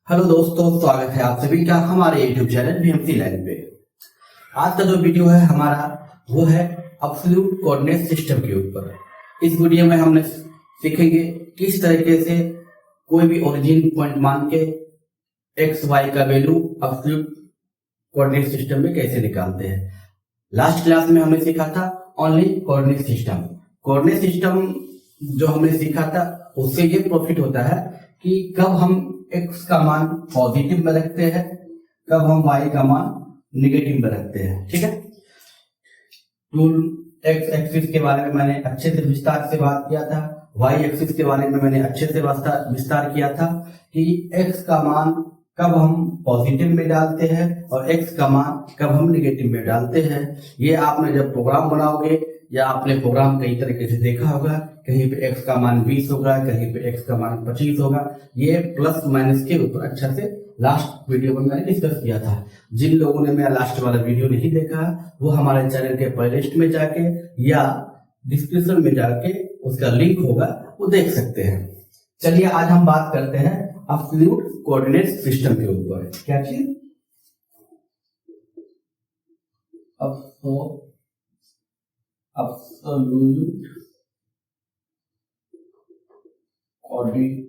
Hello दोस्तों, स्वागत है आप सभी का हमारे YouTube चैनल VMC लाइन पे। आज का जो वीडियो है हमारा वो है एब्सोल्यूट कोऑर्डिनेट सिस्टम के ऊपर। इस वीडियो में हमने सीखेंगे किस तरीके से कोई भी ओरिजिन पॉइंट मान के एक्स वाई का वैल्यू एब्सोल्यूट कोऑर्डिनेट सिस्टम में कैसे निकालते हैं। लास्ट क्लास में हमने सीखा था only coordinate system. Coordinate system जो हमने सीखा था उससे ये प्रॉफिट होता है कि कब हम x का मान पॉजिटिव में रखते हैं, कब हम y का मान निगेटिव में रखते हैं। ठीक है, टूल x एक्सिस के बारे में मैंने अच्छे से विस्तार से बात किया था, y एक्सिस के बारे में मैंने अच्छे से विस्तार किया था कि x का मान कब हम पॉजिटिव में डालते हैं और x का मान कब हम निगेटिव में डालते हैं। ये आपने जब प्रोग्राम बनाओगे या आपने प्रोग्राम कई तरीके से देखा होगा, कहीं पे x का मान 20 होगा, कहीं पे x का मान 25 होगा। ये प्लस माइनस के ऊपर अच्छा से लास्ट वीडियो में मैंने डिस्कस किया था। जिन लोगों ने मेरा लास्ट वाला वीडियो नहीं देखा वो हमारे चैनल के प्लेलिस्ट में जाके या डिस्क्रिप्शन में जाके उसका लिंक होगा वो देख सकते हैं। चलिए आज हम बात करते हैं एब्सोल्यूट कोऑर्डिनेट सिस्टम के ऊपर। क्या चीज? Absolute coordinate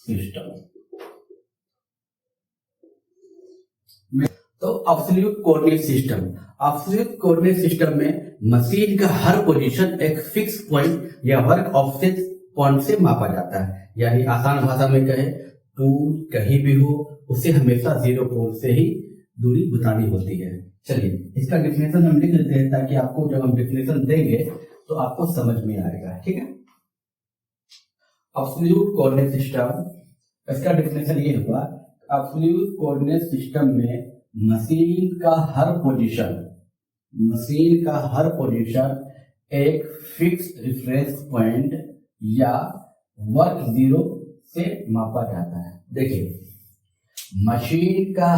system. तो absolute coordinate system, absolute coordinate system में मशीन का हर पोजीशन एक फिक्स पॉइंट या वर्क ऑफसेट पॉइंट से मापा जाता है। यानी आसान भाषा में कहे टूल कहीं भी हो उसे हमेशा 0 पॉइंट से ही दूरी बतानी होती है। चलिए इसका डेफिनेशन हम लिख लेते हैं ताकि आपको जब हम डेफिनेशन देंगे तो आपको समझ में आएगा। ठीक है, एब्सोल्यूट कोऑर्डिनेट सिस्टम, इसका डेफिनेशन ये हुआ, एब्सोल्यूट कोऑर्डिनेट सिस्टम में मशीन का हर पोजीशन एक फिक्स रेफरेंस पॉइंट या वर्क 0 से मापा जाता है। देखिए मशीन का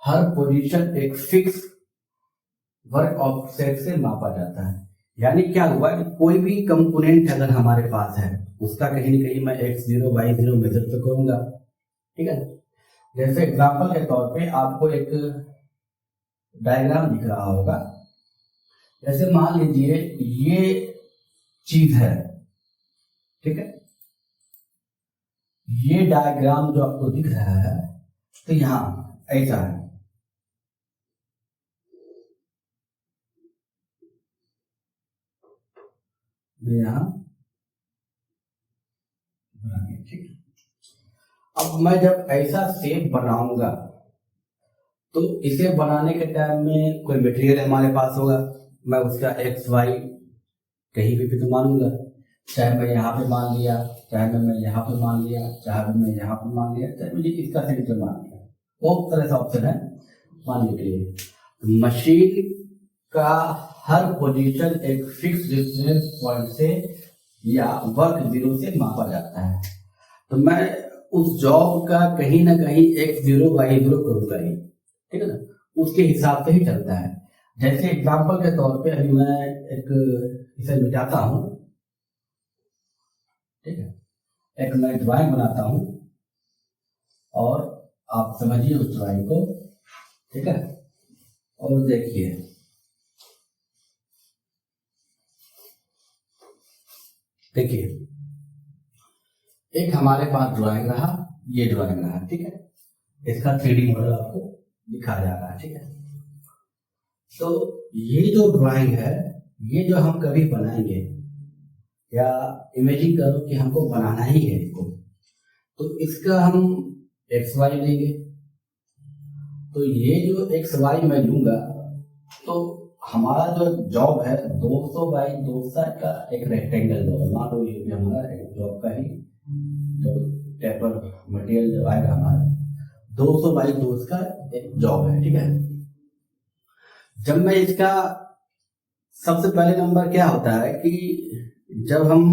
हर पोजीशन एक फिक्स वर्क ऑफसेट से मापा जाता है। यानी क्या हुआ कि कोई भी कंपोनेंट अगर हमारे पास है उसका कहीं न कहीं मैं x0 y0 मेजर तो करूंगा। ठीक है, जैसे एग्जांपल के तौर पे आपको एक डायग्राम दिख रहा होगा। जैसे मान लीजिए ये चीज है, ठीक है, ये डायग्राम जो आपको दिख रहा है तो यहां ऐसा है। यहां ठीक है, अब मैं जब ऐसा शेप बनाऊंगा तो इसे बनाने के टाइम में कोई मटेरियल हमारे पास होगा, मैं उसका एक्स वाई कहीं भी तो मानूंगा। चाहे मैं यहाँ पे मान लिया, चाहे मैं यहाँ पे मान लिया, चाहे मैं यहाँ पे मान लिया, चाहे मुझे इसका सेंटर मान लिया, बहुत तरह से ऑप्शन है मानने के लिए। मशीन का हर पोजीशन एक फिक्स रेफरेंस पॉइंट से या वर्क 0 से मापा जाता है। तो मैं उस जॉब का कहीं ना कहीं x0 y0 करूंगा ही, ठीक है ना, उसके हिसाब से ही चलता है। जैसे एग्जांपल के तौर पे अभी मैं एक इसे मिटाता हूं, ठीक है, एक मैं ड्राइंग बनाता हूं और आप समझिए उस ड्राइंग को। ठीक है, और देखिए एक हमारे पास ड्राइंग रहा, ये ड्राइंग रहा, ठीक है, इसका 3D मॉडल आपको दिखा जा रहा है। ठीक है, तो ये जो ड्राइंग है ये जो हम कभी बनाएंगे या इमेजिन करो कि हमको बनाना ही है इसको, तो इसका हम एक्स वाई लेंगे। तो ये जो एक्स वाई मैं लूंगा तो हमारा जो जॉब है 200 बाई 200 का एक रेक्टेंगल जॉब, मान लो ये हमारा जॉब का ही तो टेपर मटेरियल जो आएगा हमारा 200 बाई 200 का एक जॉब है। ठीक है, जब मैं इसका सबसे पहले नंबर क्या होता है कि जब हम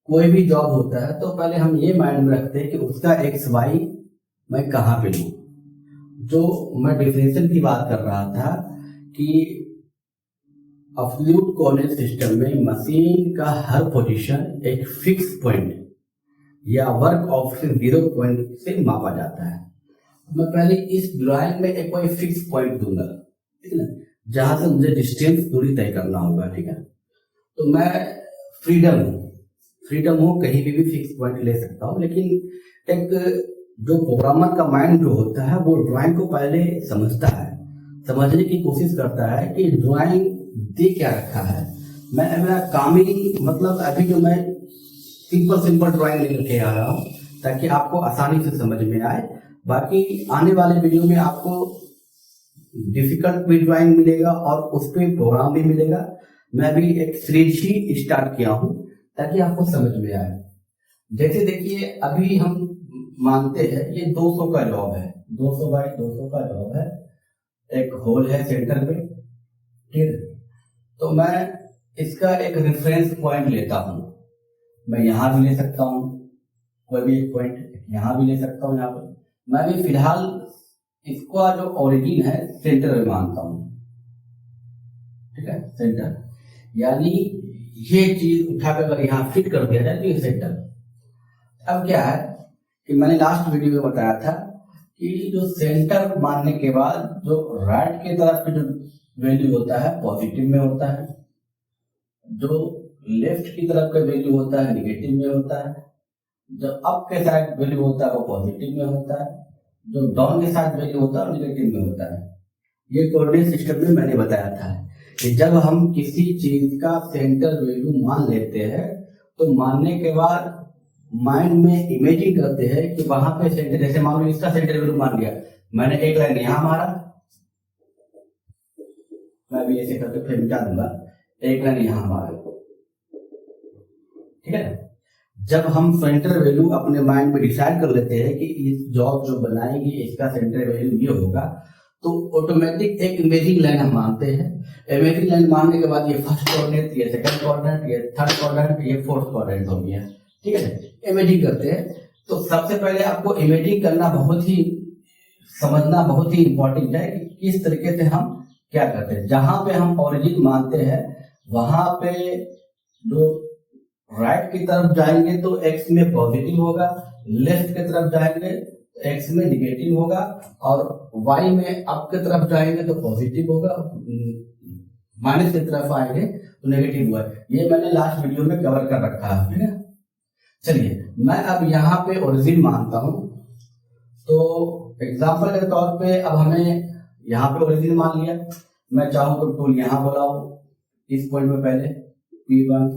कोई भी जॉब होता है तो पहले हम ये माइंड में रखते हैं कि उसका एक्स वाई मैं कहाँ पे लूं। जो मैं डिफिनेशन की बात कर रहा था कि एब्सोल्यूट कोऑर्डिनेट सिस्टम में मशीन का हर पोजीशन एक फिक्स पॉइंट या वर्क ऑफसेट 0 पॉइंट से मापा जाता है। मैं पहले इस ड्राइंग में एक कोई फिक्स पॉइंट दूंगा, ठीक है ना, जहां से मुझे डिस्टेंस दूरी तय करना होगा, ठीक है। तो मैं फ्रीडम हूँ, कहीं भी फिक्स पॉइंट ले सकता हूँ, लेकिन एक जो प्रोग्रामर का माइंड जो होता है वो ड्राइंग को पहले समझता है, समझने की कोशिश करता है कि ड्राइंग दे क्या रखा है। मैं मेरा काम ही मतलब अभी जो मैं सिंपल ड्राइंग लेके आ रहा हूँ ताकि आपको आसानी से समझ में आए। बाकी आने वाले वीडियो में आपको डिफिकल्ट भी ड्राइंग मिलेगा और उस पर प्रोग्राम भी मिलेगा। मैं भी एक सीरीज ही स्टार्ट किया हूँ ताकि आपको समझ में आए। जैसे देखिए अभी हम मानते हैं ये 200 का जॉब है, 200 बाई 200 का जॉब है, एक होल है सेंटर में, ठीक है। तो मैं इसका एक रेफरेंस पॉइंट लेता हूँ, मैं यहां भी ले सकता हूँ, कोई भी एक पॉइंट यहां भी ले सकता हूँ। यहाँ पर मैं भी फिलहाल इसका जो ओरिजिन है सेंटर में मानता हूँ, ठीक है, सेंटर। यानी ये चीज उठाकर अगर यहाँ फिट कर दिया जाए तो ये सेंटर। अब क्या है कि मैंने लास्ट वीडियो में बताया था कि जो सेंटर मानने के बाद जो राइट की तरफ की जो वैल्यू होता है पॉजिटिव में होता है, जो लेफ्ट की तरफ का वैल्यू होता है निगेटिव में होता है, जो अप के साइड वैल्यू होता है वो पॉजिटिव में होता है, जो डाउन के साइड वैल्यू होता है वो निगेटिव में होता है। ये कोऑर्डिनेट सिस्टम में मैंने बताया था कि जब हम किसी चीज का सेंटर वैल्यू मान लेते हैं तो मानने के बाद माइंड में इमेजिंग करते हैं कि वहां पे सेंटर, जैसे मान लो इसका सेंटर वैल्यू मान लिया, मैंने एक लाइन यहां मारा, मैं भी ऐसे करके फिर मिटा दूंगा, एक लाइन यहां मारा, ठीक है। जब हम सेंटर वैल्यू अपने माइंड में डिसाइड कर लेते हैं कि इस जॉब जो बनाएगी इसका सेंटर वैल्यू ये होगा, तो ऑटोमेटिक एक इमेजिंग लाइन हम मानते हैं। इमेजिंग लाइन मानने के बाद ये फर्स्ट कोऑर्डिनेट, ये सेकंड कोऑर्डिनेट, ये थर्ड कोऑर्डिनेट, ये फोर्थ कोऑर्डिनेट हो गया, ठीक है। इमेजिंग करते हैं तो सबसे पहले आपको इमेजिंग करना बहुत ही समझना बहुत ही इंपॉर्टेंट है कि किस तरीके से हम क्या करते हैं। जहां पे हम ओरिजिन मानते हैं वहां पे जो राइट की तरफ जाएंगे तो एक्स में पॉजिटिव होगा, लेफ्ट की तरफ जाएंगे तो एक्स में निगेटिव होगा, और वाई में अप की तरफ जाएंगे तो पॉजिटिव होगा, माइनस की तरफ आएंगे तो नेगेटिव होगा। ये मैंने लास्ट वीडियो में कवर कर रखा है, ठीक है। चलिए मैं अब यहाँ पे ओरिजिन मानता हूं, तो एग्जांपल के तौर पे अब हमें यहाँ पे ओरिजिन मान लिया। मैं चाहूं तो टूल यहाँ बुलाऊं इस पॉइंट में पहले P1,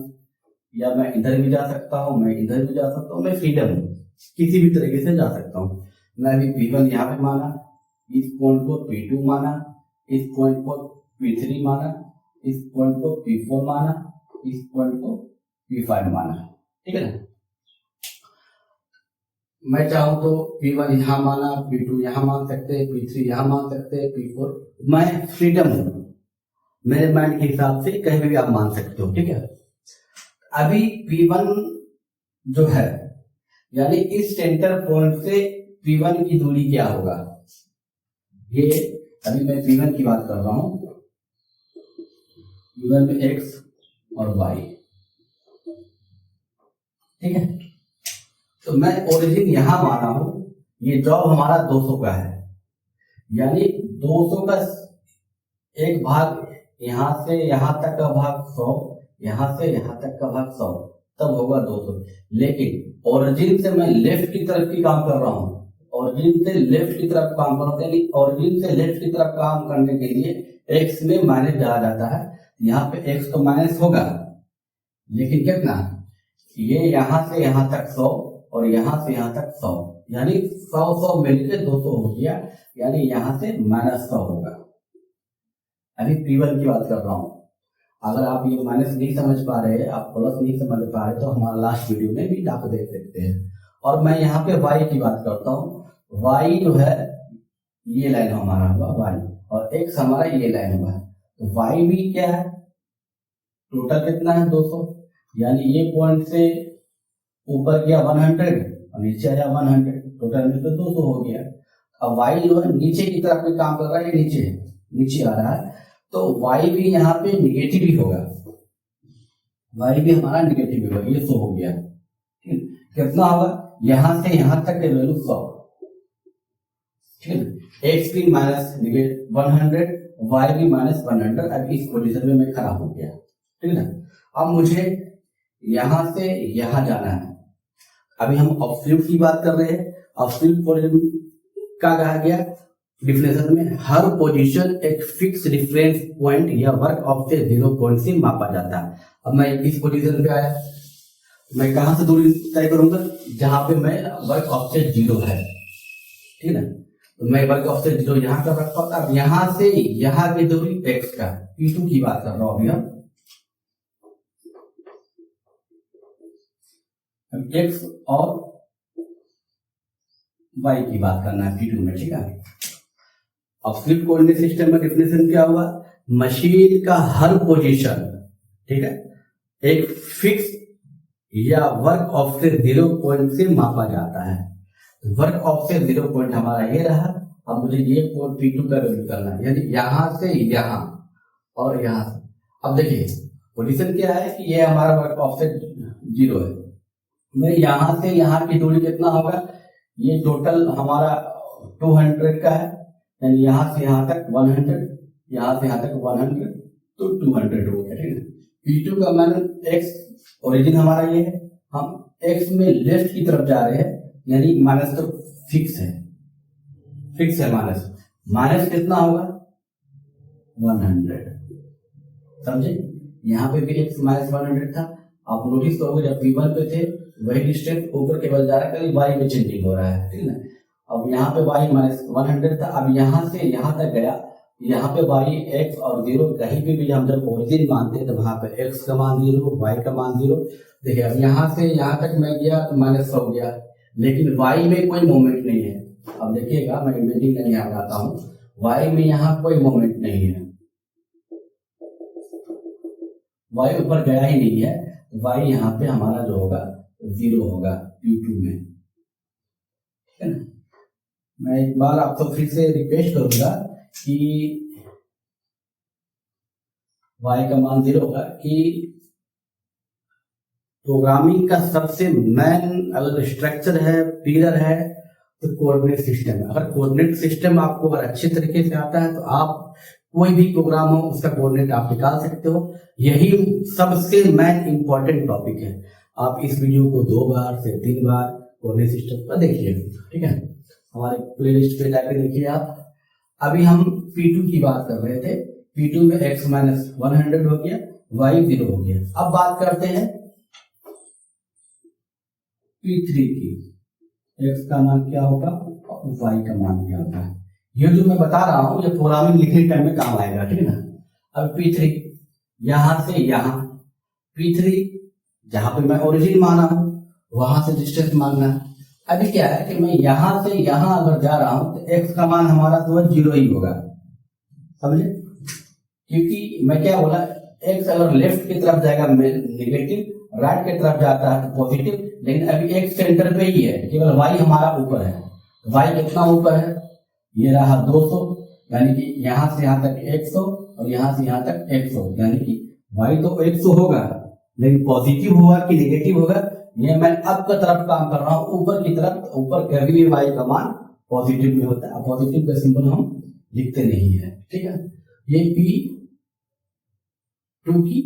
या मैं इधर भी जा सकता हूं, मैं इधर भी जा सकता हूं, मैं फ्रीडम हूं, किसी भी तरीके से जा सकता हूं। मैं अभी P1 यहाँ पे माना, इस पॉइंट को P2 माना, इस पॉइंट को P3 माना, इस पॉइंट को P4 माना, इस पॉइंट को P5 माना, ठीक है ना। मैं चाहूं तो P1 यहां माना, P2 यहां मान सकते हैं, P3 यहां मान सकते हैं, P4, मैं फ्रीडम हूं, मेरे माइंड के हिसाब से कहीं भी आप मान सकते हो, ठीक है। अभी P1 जो है यानी इस सेंटर पॉइंट से P1 की दूरी क्या होगा, ये अभी मैं P1 की बात कर रहा हूं, P1 में X और Y, ठीक है। तो मैं ओरिजिन यहां माना हूं, ये जॉब हमारा 200 का है, यानी 200 का एक भाग यहां से यहां तक का भाग 100, यहां से यहां तक का भाग 100, तब होगा 200। लेकिन ओरिजिन से मैं लेफ्ट की तरफ की काम कर रहा हूं, ओरिजिन से लेफ्ट की तरफ काम कर रहा हूं, यानी ओरिजिन से लेफ्ट की तरफ काम करने के लिए एक्स में माइनस डाला जाता है। यहाँ पे एक्स तो माइनस होगा, लेकिन कितना, ये यहां से यहां तक 100 और यहां से यहां तक 100, यानी 100 मिलकर 200 हो गया, यानी यहां से -100 होगा। अभी P1 की बात कर रहा हूं। अगर आप ये माइनस नहीं समझ पा रहे, आप प्लस नहीं समझ पा रहे, तो हमारा लास्ट वीडियो में भी आप देख सकते हैं। और मैं यहाँ पे y की बात करता हूँ। y जो है ये लाइन हमारा हुआ y, और x हमारा ये लाइन हुआ है, तो y भी क्या है, टोटल कितना है 200, यानी ये पॉइंट से ऊपर गया 100 और नीचे आया 100, टोटल में तो 200 हो गया। अब y जो है नीचे की तरफ में काम कर रहा है, नीचे आ रहा है, तो y भी यहाँ पे निगेटिव ही होगा, y भी हमारा निगेटिव होगा, ये 100 हो गया, ठीक है, कितना होगा, यहां से यहां तक के वैल्यू 100, ठीक है ना। एक्स भी माइनस 100, वाई भी माइनस 100। अब इस पोजीशन में मैं खड़ा हो गया, ठीक है ना। अब मुझे यहां से यहां जाना है। अभी हम ऑब्सोल्यूट की बात कर रहे हैं। ऑब्सोल्यूट पोजीशन क्या कहा गया डिफिनेशन में, हर पोजीशन एक फिक्स रेफरेंस पॉइंट या वर्क ऑफ से 0 पॉइंट से मापा जाता है। अब मैं इस पोजीशन पे आया, मैं कहां से दूरी तय करूंगा, जहां पे मैं वर्क ऑफ से 0 है, ठीक है ना। तो मैं वर्क ऑफ से 0 यहां का रखता हूं। अब यहां से यहां की दूरी x का, P2 की बात कर रहा हूं अभी हम। x और y की बात करना है P2 में, ठीक है। ऑब्सोल्यूट कोऑर्डिनेट सिस्टम में डेफिनेशन क्या हुआ, मशीन का हर पोजीशन, ठीक है, एक फिक्स या वर्क ऑफ से 0 पॉइंट से मापा जाता है। वर्क ऑफ से 0 पॉइंट हमारा ये रहा। अब मुझे ये पॉइंट P2 का वैल्यू करना है, यानी यहां से यहां और यहां से। अब देखिए पोजीशन क्या है कि ये हमारा वर्क ऑफ से 0 है। मैं यहां से यहां की दूरी कितना होगा, ये टोटल हमारा 200 का है, यानी यहां से यहां तक 100, यहां से यहां तक 100, तो 200 हो गया, ठीक है। P2 का मान x, ओरिजिन हमारा ये है, हम x में लेफ्ट की तरफ जा रहे हैं, यानी माइनस तो फिक्स है, फिक्स है माइनस। माइनस कितना होगा 100, समझे। यहाँ पे भी x माइनस 100 था। आप नोटिस करोगे जब P1 पे थे वही डिस्टेंस ऊपर केवल जा रहा है, y में चेंजिंग हो रहा है, ठीक है ना। अब यहाँ पे y माइनस 100 था, अब यहाँ से यहाँ तक गया, यहाँ पे y x और 0 कहीं पे भी हम जब ओरिजिन मानते हैं तो वहां पे x का मान 0, y का मान 0। देखिए अब यहाँ से यहाँ तक मैं गया तो माइनस हो गया, लेकिन y में कोई मोमेंट नहीं है। अब देखिएगा मैं इमेजिंग करने यहाँ बताता हूँ, y में यहाँ कोई मोमेंट नहीं है, y ऊपर गया ही नहीं है, y यहाँ पे हमारा जो होगा 0 होगा P2 में, ठीक है ना। मैं एक बार आपको फिर से रिक्वेस्ट करूंगा कि y का मान 0 होगा, कि प्रोग्रामिंग का सबसे मेन अगर स्ट्रक्चर है, पिलर है, तो कोऑर्डिनेट सिस्टम है। अगर कोऑर्डिनेट सिस्टम आपको अगर अच्छे तरीके से आता है तो आप कोई भी प्रोग्राम हो उसका कोऑर्डिनेट आप निकाल सकते हो। यही सबसे मेन इंपॉर्टेंट टॉपिक है। आप इस वीडियो को 2 बार से 3 बार कोऑर्डिनेट सिस्टम पर देखिए, ठीक है। हमारे प्लेलिस्ट पे जाकर देखिए आप। अभी हम P2 की बात कर रहे थे, P2 में x माइनस 100 हो गया, y 0 हो गया। अब बात करते हैं P3 की, x का मान क्या होगा और y का मान क्या होगा। ये जो मैं बता रहा हूं ये प्रोग्रामिंग लिखने टाइम में काम आएगा, ठीक है ना। अब P3 यहां से यहां, P3 जहां पे मैं ओरिजिन माना हूं वहां से डिस्टेंस मानना है। अभी क्या है कि मैं यहां से यहां अगर जा रहा हूं तो x का मान हमारा तो 0 ही होगा, समझे। क्योंकि मैं क्या बोला, x अगर लेफ्ट की तरफ जाएगा नेगेटिव, राइट की तरफ जाता है तो पॉजिटिव, लेकिन अभी x सेंटर पे ही है, केवल y हमारा ऊपर है। y कितना ऊपर है, ये रहा 200, यानी कि यहां से यहां तक 100 और यहां से यहां तक 100, यानी कि y तो 100 होगा, लेकिन पॉजिटिव होगा कि नेगेटिव होगा, ये मैं अप की तरफ काम कर रहा हूं, ऊपर की तरफ। ऊपर कभी भी y का मान पॉजिटिव में होता है, पॉजिटिव का सिंबल हम लिखते नहीं है, ठीक है। ये P2 की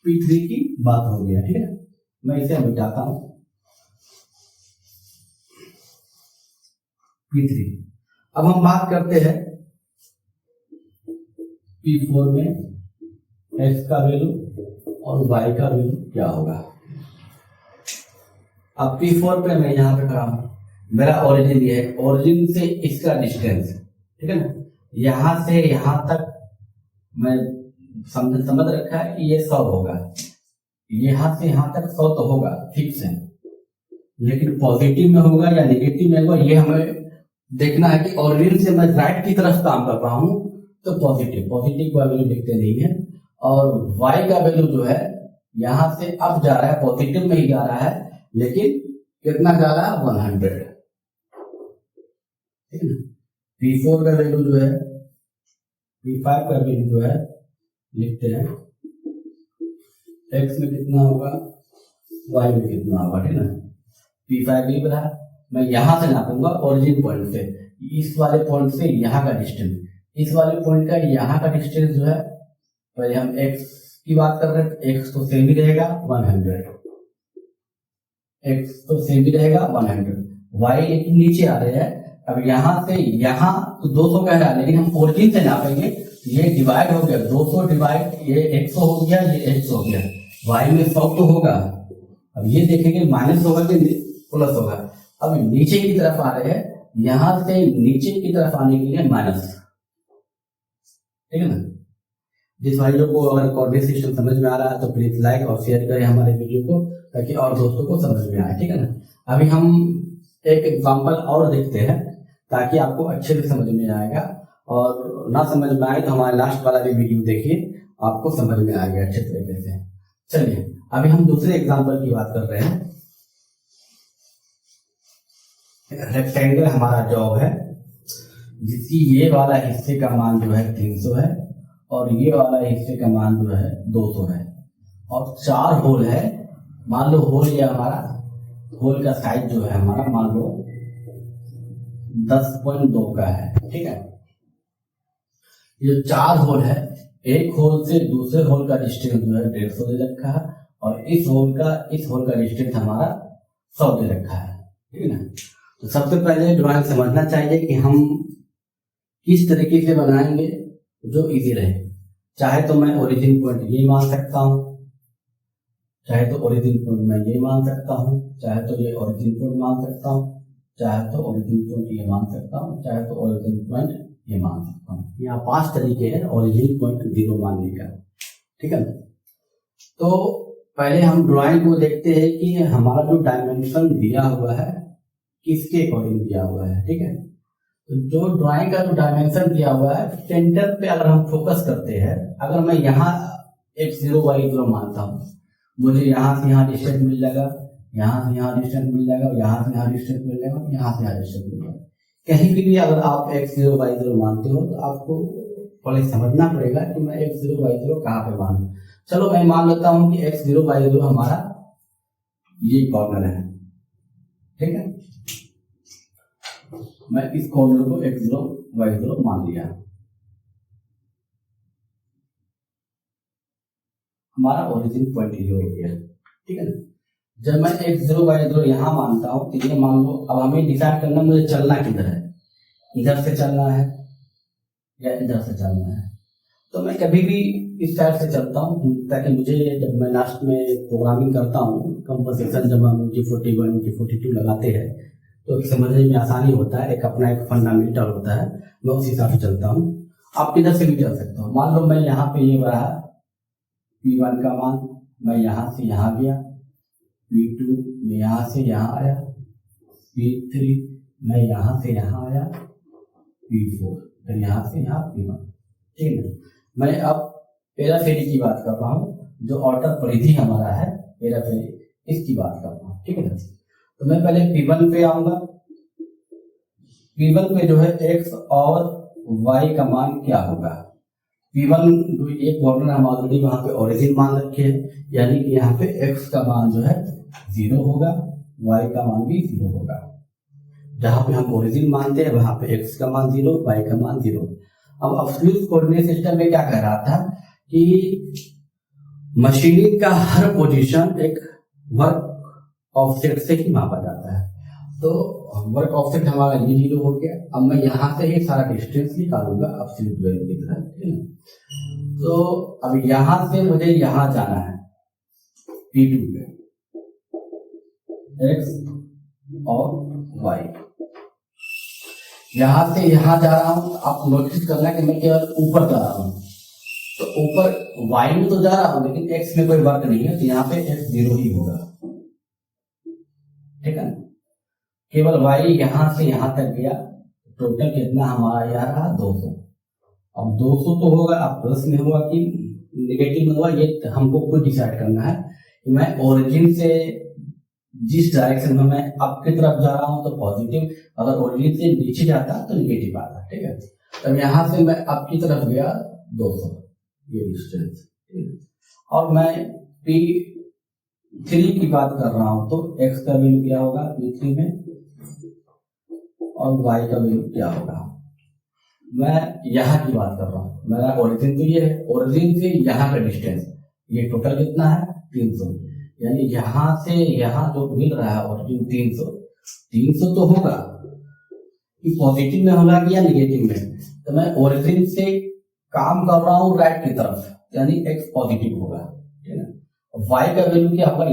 P3 की बात हो गया, ठीक है। मैं इसे मिटाता हूं, P3। अब हम बात करते हैं P4 में x का वैल्यू और y का वैल्यू क्या होगा। अब P4 पे मैं यहां पे खड़ा हूं, मेरा ओरिजिन ये है, ओरिजिन से इसका डिस्टेंस, ठीक है ना। यहां से यहां तक मैं समझ रखा है कि ये 100 होगा, यहां से यहां तक 100 तो होगा, फिक्स है। लेकिन पॉजिटिव में होगा या नेगेटिव में होगा ये हमें देखना है कि ओरिजिन से मैं राइट की तरफ काम कर रहा हूं तो पॉजिटिव का वैल्यू लिखते नहीं है। और y का वैल्यू जो है यहां से अप जा रहा है, पॉजिटिव में ही जा रहा है, लेकिन कितना जा रहा है 100, ठीक है ना। P4 का वैल्यू जो है, P5 का वैल्यू जो है लिखते हैं, x में कितना होगा y में कितना होगा, ठीक है ना। P5 भी रहा। मैं यहाँ से नापूंगा ओरिजिन पॉइंट से, इस वाले पॉइंट से यहाँ का डिस्टेंस, इस वाले पॉइंट का यहाँ का डिस्टेंस जो है, पहले हम x की बात कर रहे हैं, x तो सेम ही रहेगा 100, x तो सेम ही रहेगा 100, y लेकिन नीचे आ रहे हैं। अब यहाँ से यहाँ तो 200 कह रहा है, लेकिन हम ओरिजिन से नापेंगे, ये डिवाइड हो गया 200 डिवाइड, ये 100 हो गया, ये 100 हो गया, y में 100 तो होगा। अब ये देखेंगे माइनस होगा कि प्लस होगा। अब नीचे की तरफ आ रहे हैं, यहां से नीचे की तरफ आने के लिए माइनस, ठीक है ना। जिस भाई लोग को अगर कोऑर्डिनेट सिस्टम समझ में आ रहा है तो प्लीज लाइक और शेयर करें हमारे वीडियो को, ताकि और दोस्तों को समझ में आए, ठीक है ना। अभी हम एक एग्जांपल और देखते हैं ताकि आपको अच्छे से समझ में आएगा, और ना समझ में आए तो हमारे लास्ट वाला भी वीडियो देखिए, आपको समझ में आएगा अच्छे तरीके से। चलिए अभी हम दूसरे एग्जांपल की बात कर रहे हैं। रेक्टेंगल हमारा जॉब है, जिसकी ये वाला हिस्से का मान जो है 300 है, और ये वाला हिस्से का मान जो है 200 है, और 4 होल है। मान लो होल ये हमारा, होल का साइज जो है हमारा मान लो 10.2 का है, ठीक है। ये 4 होल है, एक होल से दूसरे होल का डिस्टेंस जो है 150 दे रखा है, और इस होल का डिस्टेंस हमारा 100 दे रखा है, ठीक है ना। तो सबसे पहले ड्राइंग समझना चाहिए कि हम किस तरीके से बनाएंगे जो इजी रहे। चाहे तो मैं ओरिजिन पॉइंट ये मान सकता हूँ, चाहे तो ओरिजिन पॉइंट मैं ये मान सकता हूँ, चाहे तो ये ओरिजिन पॉइंट मान सकता हूँ, चाहे तो ओरिजिन पॉइंट ये मान सकता हूँ, चाहे तो ओरिजिन पॉइंट ये मान सकता हूँ। यहाँ 5 तरीके हैं ओरिजिन पॉइंट 0 मानने का, ठीक है। तो पहले हम ड्राइंग को देखते हैं कि हमारा जो डायमेंशन दिया हुआ है किसके अकॉर्डिंग दिया हुआ है, ठीक है। तो जो ड्राइंग का जो डायमेंशन दिया हुआ है, सेंटर पे अगर हम फोकस करते हैं, अगर मैं यहाँ x0 y0 मानता हूँ, मुझे यहाँ से यहाँ डिस्टेंस मिल जाएगा, यहाँ से यहाँ डिस्टेंस मिल जाएगा, यहाँ से यहाँ डिस्टेंस मिल जाएगा, यहाँ से यहाँ डिस्टेंस मिल जाएगा। कहीं भी अगर आप x0 y0 मानते हो तो आपको पहले समझना पड़ेगा कि मैं x0 y0 कहाँ पे मानूं। चलो मैं मान लेता हूँ कि x0 y0 हमारा ये कॉर्नर है, ठीक है। मैं इस कॉर्नर को x0 y0 मान लिया, हमारा ओरिजिन पॉइंट ये हो गया, ठीक है ना। जब मैं x0 y0 यहाँ मानता हूँ तो ये मान लो, अब हमें डिसाइड करना मुझे चलना किधर है, इधर से चलना है या इधर से चलना है। तो मैं कभी भी इस साइड से चलता हूँ, ताकि मुझे जब मैं लास्ट में प्रोग्रामिंग करता हूँ, कंपोजिशन जब हम G41 G42 लगाते हैं तो समझने में आसानी होता है, एक अपना एक फंडामेंटल होता है, मैं उस हिसाब से चलता हूँ। आप किधर से भी चल सकता हूँ। मान लो मैं यहाँ पे ये रहा P1 का मान, मैं यहाँ से यहाँ गया, P2 मैं यहाँ से यहाँ आया, P3 मैं यहाँ से यहाँ आया, P4 फिर यहाँ से यहाँ P1, ठीक है। मैं अब पेराफेरी की बात कर रहा हूँ, जो आउटर परिधि हमारा है पेराफेरी, इसकी बात कर रहा हूँ, ठीक है। तो मैं पहले P1 पे आऊंगा। P1 पे जो है x और y का मान क्या होगा। P1 जो एक कॉर्नर हम ऑलरेडी वहां पे ओरिजिन मान रखे हैं, यानी कि यहाँ पे x का मान जो है 0 होगा, y का मान भी 0 होगा। जहां पे हम ओरिजिन मानते हैं वहां पे x का मान 0, y का मान 0। अब एब्सोल्यूट कोऑर्डिनेट सिस्टम में क्या कह रहा था कि मशीनिंग का हर पोजीशन एक वर्क ऑफसेट से ही मापा जाता है। तो वर्क ऑफसेट हमारा ये 0 हो गया। अब मैं यहाँ से ही सारा डिस्टेंस निकालूंगा एब्सोल्यूट वैल्यू की तरह, ठीक है। तो अब यहाँ से मुझे यहाँ जाना है P2 पे, x और y। यहाँ से यहाँ जा रहा हूँ, आप नोटिस करना कि मैं केवल ऊपर जा रहा हूँ, तो ऊपर y में तो जा रहा हूँ लेकिन x में कोई वर्क नहीं है, तो यहाँ पे x 0 ही होगा, ठीक है। केवल y यहां से यहां तक गया, टोटल कितना हमारा यहाँ रहा 200। अब 200 तो होगा, अब प्लस में होगा कि नेगेटिव में होगा, ये हमको खुद डिसाइड करना है कि मैं ओरिजिन से जिस डायरेक्शन में मैं अप की तरफ जा रहा हूं तो पॉजिटिव, अगर ओरिजिन से नीचे जाता तो निगेटिव आता, ठीक है। तो यहां से मैं अप की तरफ गया 200 ये डिस्टेंस, और मैं 3 की बात कर रहा हूं तो x का वैल्यू क्या होगा V3 में और y का वैल्यू क्या होगा। मैं यहाँ की बात कर रहा हूँ, मेरा ओरिजिन तो ये है, ओरिजिन से यहाँ का डिस्टेंस ये टोटल कितना है 300, यानी यहाँ से यहाँ जो मिल रहा है ओरिजिन 300 तो होगा कि पॉजिटिव में होगा कि या निगेटिव में। तो मैं ओरिजिन से काम कर रहा हूँ राइट की तरफ, यानी x पॉजिटिव होगा, ठीक है। y का वैल्यू क्या होगा,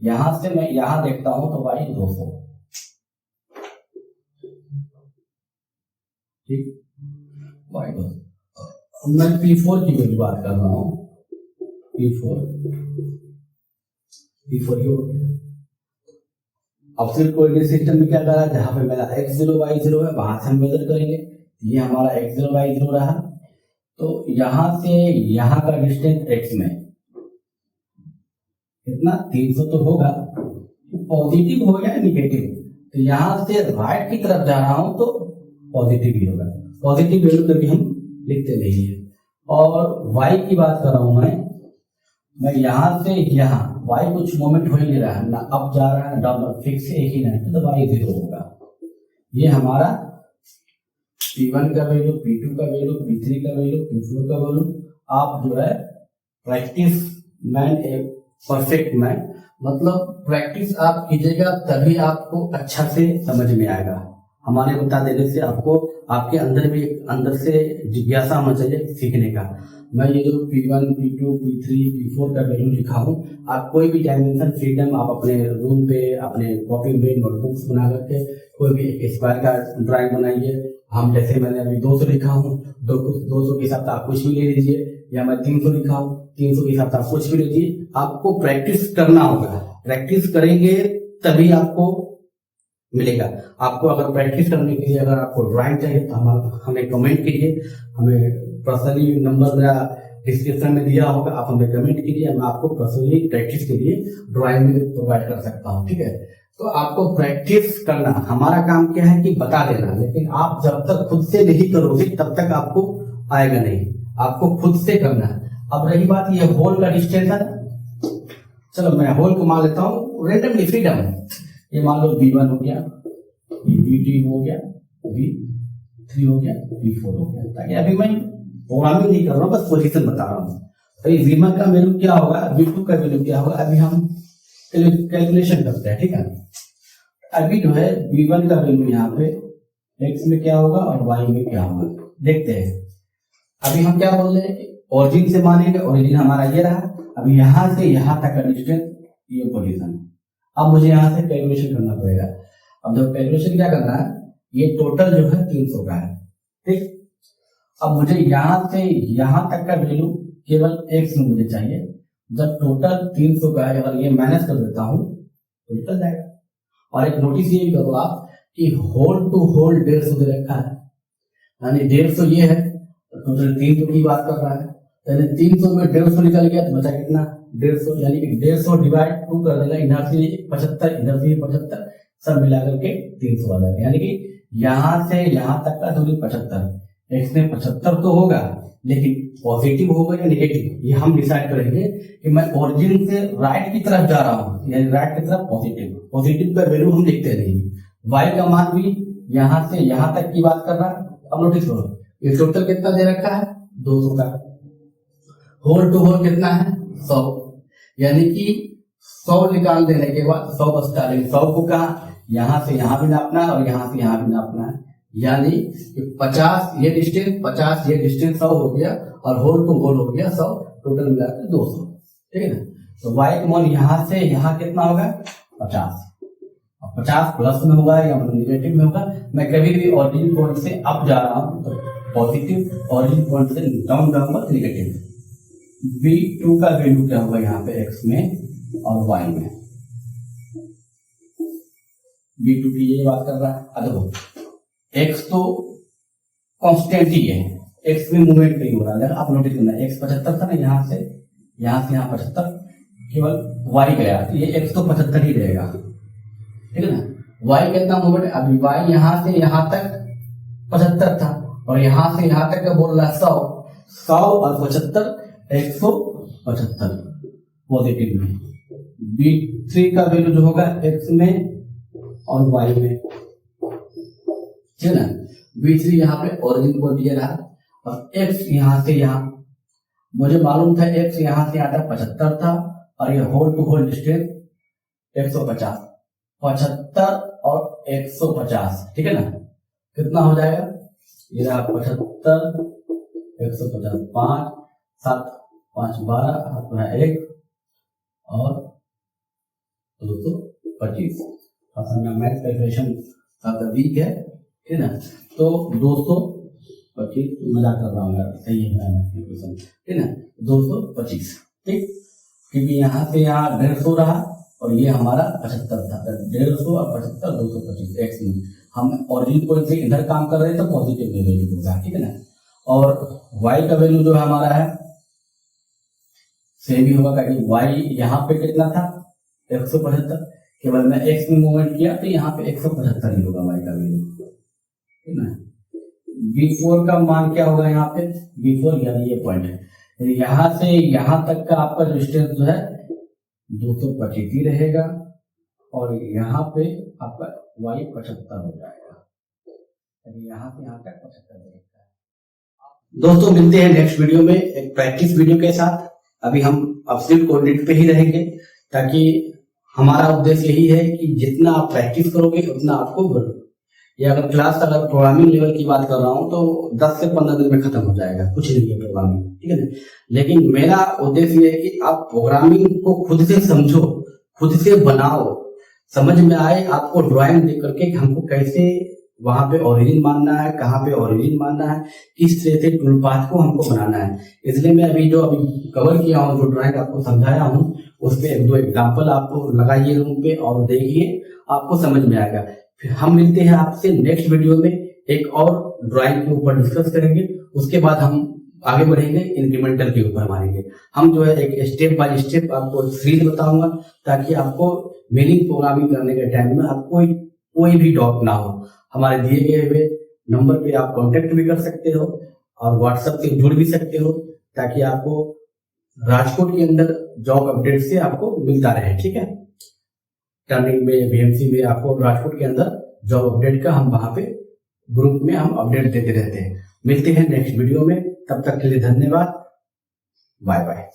यहाँ से मैं यहाँ देखता हूँ तो y 200, ठीक। y 200 मैं P4 की वैल्यू बात कर रहा हूँ, P4 ये हो गया। अब सिर्फ कोऑर्डिनेट सिस्टम में क्या करा, जहां पे मेरा x0 y0 है वहां से हम मेजर करेंगे, ये हमारा x0 y0 रहा। तो यहां से यहां का डिस्टेंस x में कितना 300 तो होगा, पॉजिटिव हो या निगेटिव। तो यहां से राइट की तरफ जा रहा हूं तो पॉजिटिव ही होगा, पॉजिटिव वैल्यू कभी हम लिखते नहीं है। और y की बात कर रहा हूं मैं यहां से यहाँ y कुछ मोमेंट हो ही नहीं रहा है, ना अप जा रहा है ना डाउन, फिक्स एक ही नहीं, तो y 0 होगा। ये हमारा P1 का वैल्यू, P2 का वैल्यू, P3 का वैल्यू, P4 का वैल्यू। आप जो है practice man a perfect man, मतलब प्रैक्टिस आप कीजिएगा तभी आपको अच्छा से समझ में आएगा। हमारे बता देने से आपको आपके अंदर भी अंदर से जिज्ञासा होना चाहिए सीखने का। मैं ये जो P1, P2, P3, P4 का वैल्यू लिखा हूँ, आप कोई भी डायमेंशन फ्रीडम आप अपने रूम पे अपने कॉपी में नोटबुक्स बना करके कोई भी एक स्क्वायर का ड्राइंग बनाइए। हम जैसे मैंने अभी 200 लिखा हूँ, 200 के हिसाब से आप कुछ भी ले लीजिए, या मैं 300 लिखा हूँ 300 के हिसाब से आप कुछ भी लीजिए। आपको प्रैक्टिस करना होगा, प्रैक्टिस करेंगे तभी आपको मिलेगा। आपको अगर प्रैक्टिस करने के लिए अगर आपको ड्राइंग चाहिए तो हमें कमेंट कीजिए, हमें पर्सनली नंबर मेरा डिस्क्रिप्शन में दिया होगा, आप हमें कमेंट कीजिए, मैं आपको पर्सनली प्रैक्टिस के लिए ड्राइंग में प्रोवाइड कर सकता हूँ, ठीक है। तो आपको प्रैक्टिस करना, हमारा काम क्या है कि बता देना, लेकिन आप जब तक खुद से नहीं करोगे तब तक आपको आएगा नहीं, आपको खुद से करना है। अब रही बात ये होल का डिस्टेंस है, चलो मैं होल को मान लेता हूँ रेंडमली फ्रीडम, ये मान लो B1 हो गया, B2 हो गया, B3 हो गया, B4 हो गया, ताकि अभी मैं प्रोग्रामिंग नहीं कर रहा हूँ, बस पोजीशन बता रहा हूँ। तो ये V1 का वैल्यू क्या होगा, V2 का वैल्यू क्या होगा, अभी हम कैलकुलेशन करते हैं, ठीक है। अभी जो है V1 का वैल्यू यहाँ पे x में क्या होगा और y में क्या होगा देखते हैं। अभी हम क्या बोल रहे हैं, ओरिजिन से मानेंगे, ओरिजिन हमारा ये रहा, अभी यहाँ से यहाँ तक का डिस्टेंस ये पोजीशन। अब मुझे यहाँ से कैलकुलेशन करना पड़ेगा। अब जब कैलकुलेशन क्या करना है, ये टोटल जो है 300 का है, ठीक। अब मुझे यहाँ से यहाँ तक का वैल्यू केवल x में मुझे चाहिए। जब टोटल 300 का है, अगर ये माइनस कर देता हूँ तो निकल जाएगा। और एक नोटिस ये भी करो आप कि होल टू होल 150 दे रखा है, यानी 150 ये है, टोटल 300 की बात कर रहा है, यानी 300 में 150 निकल गया तो बचा कितना 150, यानी कि 150 डिवाइड 2 कर देगा, इधर से 75 इधर से 75 सब मिला करके 300 आ जाएगा। यानी कि यहाँ से यहाँ तक का दूरी 75, x में 75 तो होगा, लेकिन पॉजिटिव होगा या नेगेटिव ये हम डिसाइड करेंगे कि मैं ओरिजिन से राइट की तरफ जा रहा हूँ, यानी राइट की तरफ पॉजिटिव का वैल्यू हम लिखते नहीं। y का मान भी यहाँ से यहाँ तक की बात कर रहा है। अब नोटिस करो ये टोटल कितना दे रखा है 200 का, होल टू होल कितना है 100, यानी कि 100 निकाल देने के बाद 100 बचता है, 100 को कहा यहाँ से यहाँ भी नापना है और यहाँ से यहाँ भी नापना है, यानी 50 ये डिस्टेंस 50 ये डिस्टेंस 100 हो गया और होल टू होल हो गया 100, टोटल मिलाकर 200, ठीक है ना। तो y का मान यहाँ से यहाँ कितना होगा 50, 50 प्लस में होगा या निगेटिव में होगा। मैं कभी भी ऑरिजिन पॉइंट से अप जा रहा हूँ तो पॉजिटिव, ऑरिजिन पॉइंट से डाउन जाऊंगा तो निगेटिव। V2 का वैल्यू क्या होगा यहाँ पे x में और y में, V2 की ये बात कर रहा है। देखो x तो कांस्टेंट ही है, x में मूवमेंट नहीं हो रहा है, आप नोटिस करना x 75 था ना, यहाँ से यहाँ 75, केवल y गया तो ये x तो 75 ही रहेगा, ठीक है ना। y कितना मूवमेंट, अभी y यहाँ से यहाँ तक 75 था और यहाँ से यहाँ तक का बोल रहा है 100 और 75 175 पॉजिटिव में B3 का वैल्यू जो होगा x में और y में, ठीक है ना। B3 यहाँ पे ओरिजिन को दिया रहा और x यहाँ से यहाँ, मुझे मालूम था x यहाँ से आता 75 था और ये होल टू होल डिस्टेंस 150, 75 और 150, ठीक है ना। कितना हो जाएगा, ये रहा 75 150, 5 7 5 12, हाथ में 1 और 225। मैथ कैलकुलेशन आपका वीक है, ठीक है ना। तो 225, मजाक कर रहा हूँ यार, सही है मैथ कैलकुलेशन, ठीक है ना। 225, ठीक, क्योंकि यहाँ से यहाँ 150 रहा और ये हमारा 75 था, 150 और 75 225 एक्स में। हम ओरिजिन पॉइंट से इधर काम कर रहे हैं तो पॉजिटिव में वैल्यू होगा, ठीक है ना। और y का वैल्यू जो है हमारा है सेम ही होगा, क्योंकि y यहाँ पे कितना था 175, केवल मैं x में मूवमेंट किया तो यहाँ पे 175 ही होगा y का वैल्यू, ठीक है ना। B4 का मान क्या होगा यहाँ पे, B4 यानी ये पॉइंट है, यहाँ से यहाँ तक का आपका डिस्टेंस जो है 225 ही रहेगा और यहाँ पे आपका y 75 हो जाएगा, यहाँ से यहाँ तक 75 रहेगा। दोस्तों मिलते हैं नेक्स्ट वीडियो में एक प्रैक्टिस वीडियो के साथ। अभी हम एब्सोल्यूट कोऑर्डिनेट पे ही रहेंगे, ताकि हमारा उद्देश्य यही है कि जितना आप प्रैक्टिस करोगे उतना आपको, ये अगर क्लास अगर प्रोग्रामिंग लेवल की बात कर रहा हूँ तो 10 से 15 दिन में खत्म हो जाएगा, कुछ नहीं है प्रोग्रामिंग, ठीक है ना। लेकिन मेरा उद्देश्य ये है कि आप प्रोग्रामिंग को खुद से समझो, खुद से बनाओ, समझ में आए आपको ड्राइंग देख करके हमको कैसे वहां पे ओरिजिन मानना है, कहाँ पे ओरिजिन मानना है, किस तरह से टूल पाथ को हमको बनाना है। इसलिए मैं अभी कवर किया हूँ, जो ड्राइंग आपको समझाया हूँ, उस पर 1-2 एग्जाम्पल आपको लगाइए रूम पे और देखिए, आपको समझ में आएगा। फिर हम मिलते हैं आपसे नेक्स्ट वीडियो में, एक और ड्राइंग के ऊपर डिस्कस करेंगे। उसके बाद हम आगे बढ़ेंगे, इंक्रीमेंटल के ऊपर मारेंगे। हम जो है एक स्टेप बाय स्टेप आपको सीरीज बताऊंगा, ताकि आपको मीनिंग प्रोग्रामिंग करने के टाइम में आपको कोई भी डाउट ना हो। हमारे दिए गए हुए नंबर पे आप कांटेक्ट भी कर सकते हो और व्हाट्सएप से जुड़ भी सकते हो, ताकि आपको राजकोट के अंदर जॉब अपडेट से आपको मिलता रहे, ठीक है। टर्निंग में, बीएमसी में आपको राजकोट के अंदर जॉब अपडेट का हम वहां पे ग्रुप में हम अपडेट देते रहते हैं। मिलते हैं नेक्स्ट वीडियो में, तब तक के लिए धन्यवाद, बाय बाय।